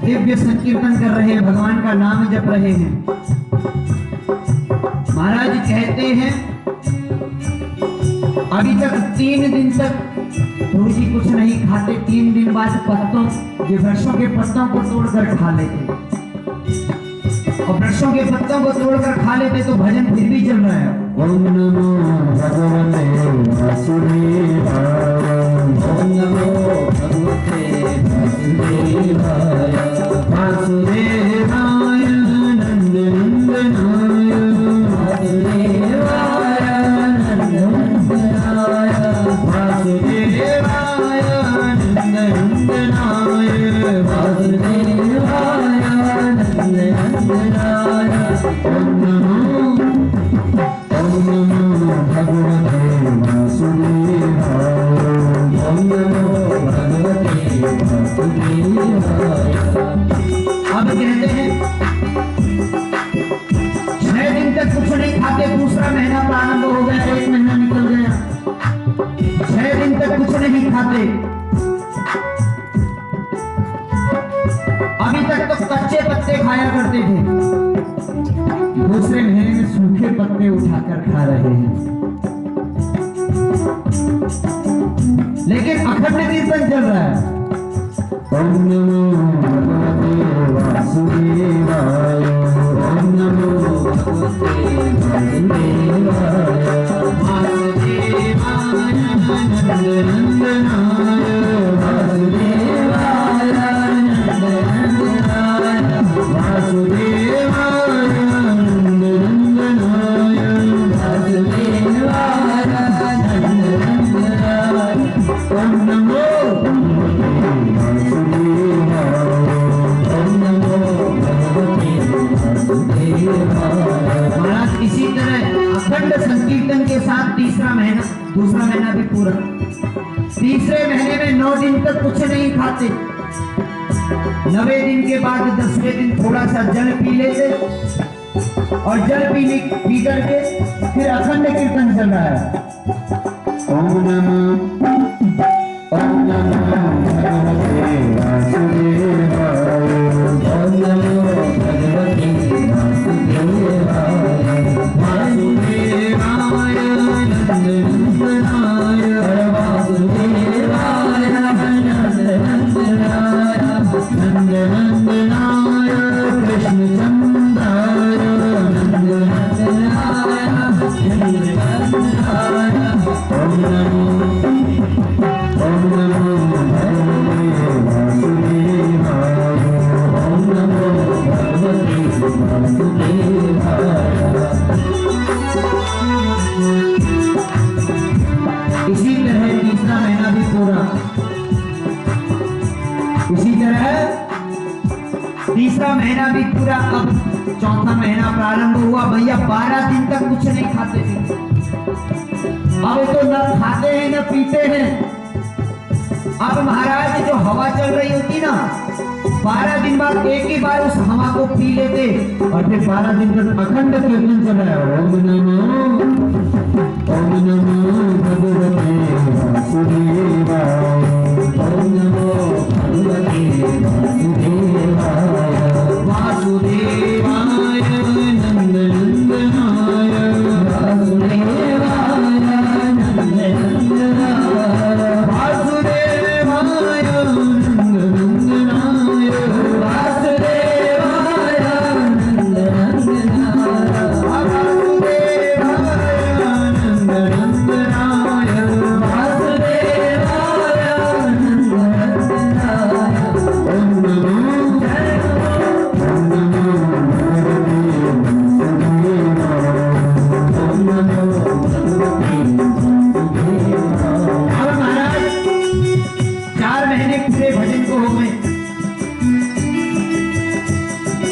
दिव्य संकीर्तन कर रहे हैं, भगवान का नाम जप रहे हैं। महाराज कहते हैं अभी तक 3 दिन तक गुरु जी कुछ नहीं खाते, 3 दिन बाद पत्तों ये वृक्षों के पत्तों को तोड़कर खा लेते, और वृक्षों के पत्तों को तोड़कर खा लेते तो भजन फिर भी चल रहा है। ओम नमो भगवते वासुदेवाय, ओम नमो भगवते वासुदेवाय, वासुदेवाय नंदनंदनाय, वासुदेवाय नंदनंदनाय, वासुदेवाय नंदनंदनाय, वासुदेवाय नंदनंदनाय। ओम नमो भगवते वासुदेवाय, ओम नमो भगवते वासुदेवाय। अब कहते हैं 6 दिन तक कुछ नहीं खाते, दूसरा महीना प्रारंभ हो गया, 1 महीना निकल गया, 6 दिन तक कुछ नहीं खाते। अभी तक तो कच्चे पत्ते खाया करते थे, दूसरे महीने में सूखे पत्ते उठाकर खा रहे हैं। लेकिन अखंड कीर्तन चल रहा है। ओम नमो भगवते वासुदेवाय, ओम नमो भगवते वासुदेवाय, वासुदेवाय नंदनंदनाय, वासुदेवाय नंदनंदनाय, वासुदेवाय नंदनंदनाय, वासुदेवाय नंदनंदनाय। ओम नमो महाराज इसी तरह अखंड संकीर्तन के साथ दूसरा महीना भी पूरा। तीसरे महीने में 9 दिन तक कुछ नहीं खाते, 9वें दिन के बाद 10वें दिन थोड़ा सा जल पी लेते, और जल पी करके फिर अखंड कीर्तन चल रहा है। ओम नमो भगवते वासुदेवाय, ओम नमो भगवते वासुदेवाय, वासुदेवाय नंदनंदनाय, वासुदेवाय नंदनंदनाय, नंदनंदनाय कृष्णचंद्राय, नंदनंदनाय नंदनंदनाय। ओम नमो भगवते वासुदेवाय, ओम नमो भगवते वासुदेवाय। इसी तरह तीसरा महीना भी पूरा। इसी तरह तीसरा महीना भी पूरा। अब चौथा महीना प्रारंभ हुआ। भैया 12 दिन तक कुछ नहीं खाते थे, अब तो न खाते हैं न पीते हैं। अब महाराज जो हवा चल रही होती ना, 12 दिन बाद एक ही बार उस हवा को पी लेते, और फिर 12 दिन तक अखंड कीर्तन चल रहा है। ओम नमो भगवते वासुदेवाय, ओम नमो भगवते वासुदेवाय, वासुदेवाय नंदनंदनाय, वासुदेवाय नंदनंदनाय, वासुदेवाय नंदनंदनाय, वासुदेवाय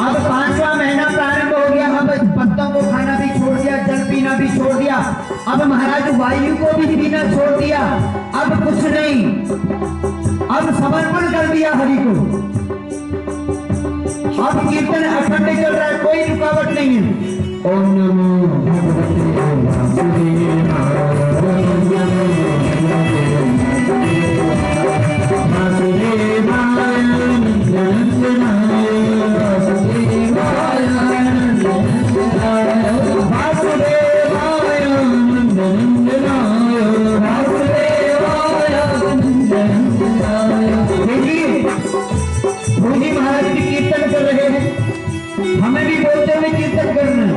अब 5वां महीना प्रारंभ हो गया। अब पत्तों को खाना भी छोड़ दिया, जल पीना भी छोड़ दिया। अब महाराज वायु को भी पीना छोड़ दिया। अब कुछ नहीं, अब समर्पण कर दिया हरि को। अब कीर्तन अखंड चल रहा है, कोई रुकावट नहीं है। ओम नमो भगवते वासुदेवाय। हमें भी बोलते हुए कीर्तन करना है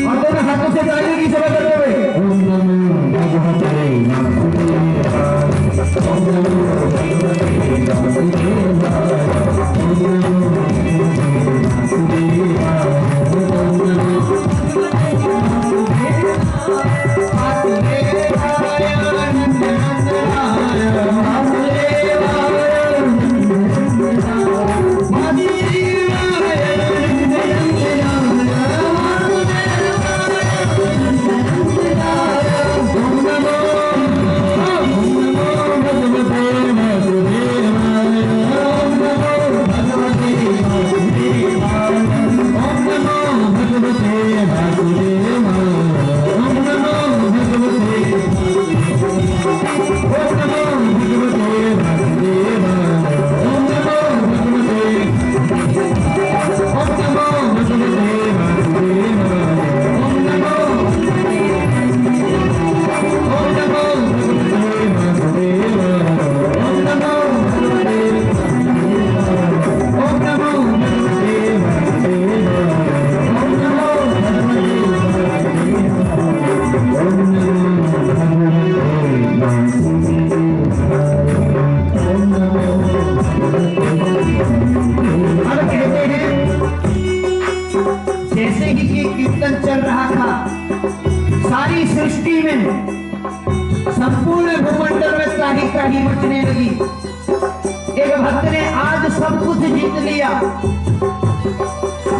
और दोनों हाथों से ताली की सेवा करते हुए ओम नमो भगवते वासुदेवाय। ओम नमो भगवते वासुदेवाय। ओम नमो भगवते जैसे ही ये कीर्तन चल रहा था, सारी सृष्टि में, संपूर्ण भूमंडल में त्राही त्राही मचने लगी। एक भक्त ने आज सब कुछ जीत लिया।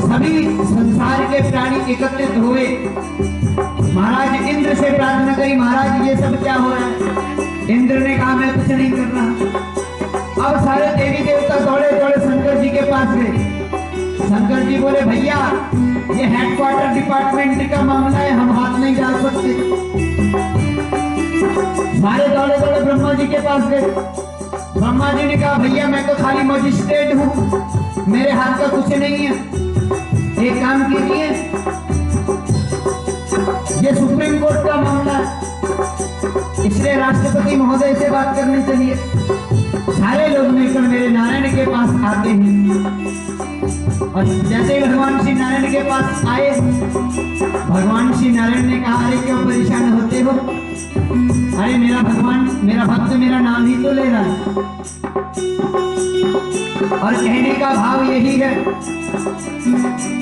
सभी संसार के प्राणी एकत्रित हुए। महाराज इंद्र से प्रार्थना करी, महाराज ये सब क्या हो रहा है? इंद्र ने कहा मैं कुछ नहीं कर रहा। अब सारे देवी देवता दौड़े दौड़े शंकर जी के पास गए। शंकर जी बोले भैया ये हेडक्वार्टर डिपार्टमेंट का मामला है, हम हाथ नहीं डाल सकते। सारे दौड़े दौड़े ब्रह्मा जी के पास गए। ब्रह्मा जी ने कहा भैया मैं तो खाली मजिस्ट्रेट हूँ, मेरे हाथ का कुछ नहीं है। एक काम कीजिए, ये सुप्रीम कोर्ट का मामला है, इसलिए राष्ट्रपति महोदय से बात करने चलिए। सारे लोग मिलकर मेरे नारायण के पास आते हैं और जैसे ही भगवान श्री नारायण के पास आए, भगवान श्री नारायण ने कहा अरे क्यों परेशान होते हो? अरे मेरा भगवान, मेरा भक्त मेरा नाम ही तो ले रहा है। और कहने का भाव यही है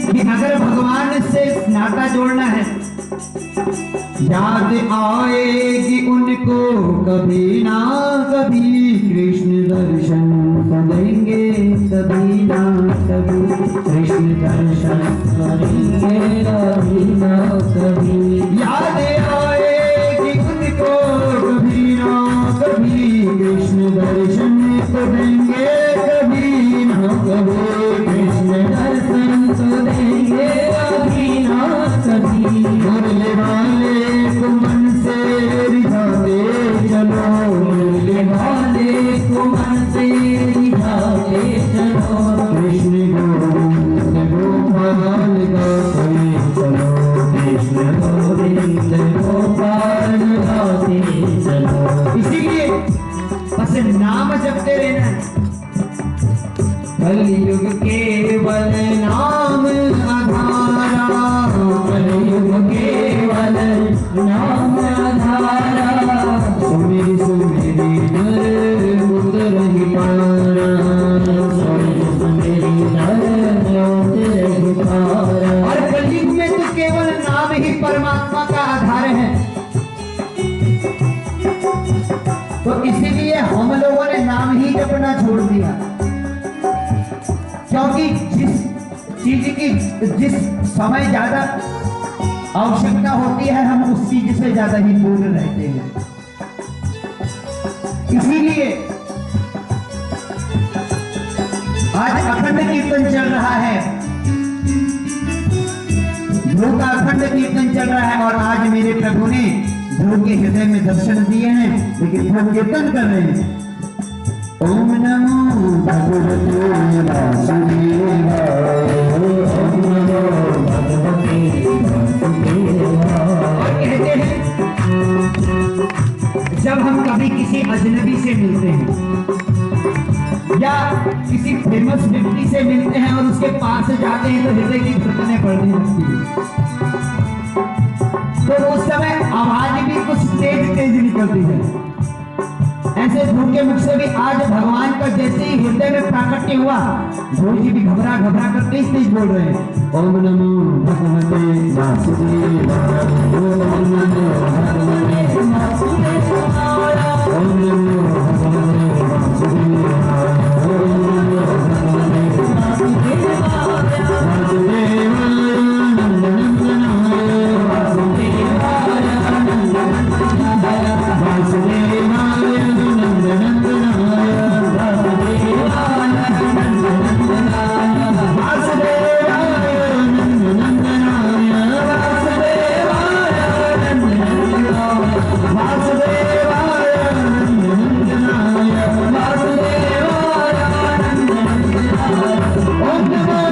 कि अगर भगवान से नाता जोड़ना है, याद आएगी उनको कभी ना कभी, कृष्ण दर्शन करेंगे कभी ना कभी, कृष्ण दर्शन करेंगे कभी ना कभी। याद आएगी उनको कभी ना कभी, कृष्ण दर्शन करेंगे कभी ना कभी, कृष्ण दर्शन करेंगे कभी ना कभी। मुरली वाले को मन से रिझाते चलो, मुरली वाले को मन से रिझाते चलो, कृष्ण गोविंद गोपाल गाते चलो, कृष्ण गोविंद चीज की जिस समय ज्यादा आवश्यकता होती है हम उस चीज से ज्यादा ही दूर रहते हैं। इसीलिए आज अखंड कीर्तन चल रहा है, ध्रुव का अखंड कीर्तन चल रहा है और आज मेरे प्रभु ने ध्रुव के हृदय में दर्शन दिए हैं, लेकिन ध्रुव कीर्तन कर रहे हैं। ओम नमो भगवते वासुदेवाय, ओम नमो भगवते वासुदेवाय। और कहते हैं जब हम कभी किसी अजनबी से मिलते हैं या किसी फेमस व्यक्ति से मिलते हैं और उसके पास से जाते हैं तो हृदय की धड़कनें बढ़ने लगती है, तो उस समय आवाज भी कुछ तेज तेज निकलती है। ऐसे ध्रुव के मुख से भी आज भगवान का जैसे ही हृदय में प्राकट्य हुआ, ध्रुव जी भी घबरा घबरा कर तेज तेज बोल रहे हैं। ओम नमो भगवते वासुदेवाय, ओम नमो भगवते वासुदेवाय, ओम नमो भगवते वासुदेवाय, ओम नमो भगवते वासुदेवाय, वासुदेवाय नंदनंदनाय, वासुदेवाय नंदनंदनाय, वासुदेवाय नंदनंदनाय, वासुदेवाय नंदनंदनाय, वासुदेवाय नंदनंदनाय, वासुदेवाय नंदनंदनाय, वासुदेवाय नंदनंदनाय। ओम नमो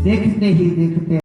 देखते ही देखते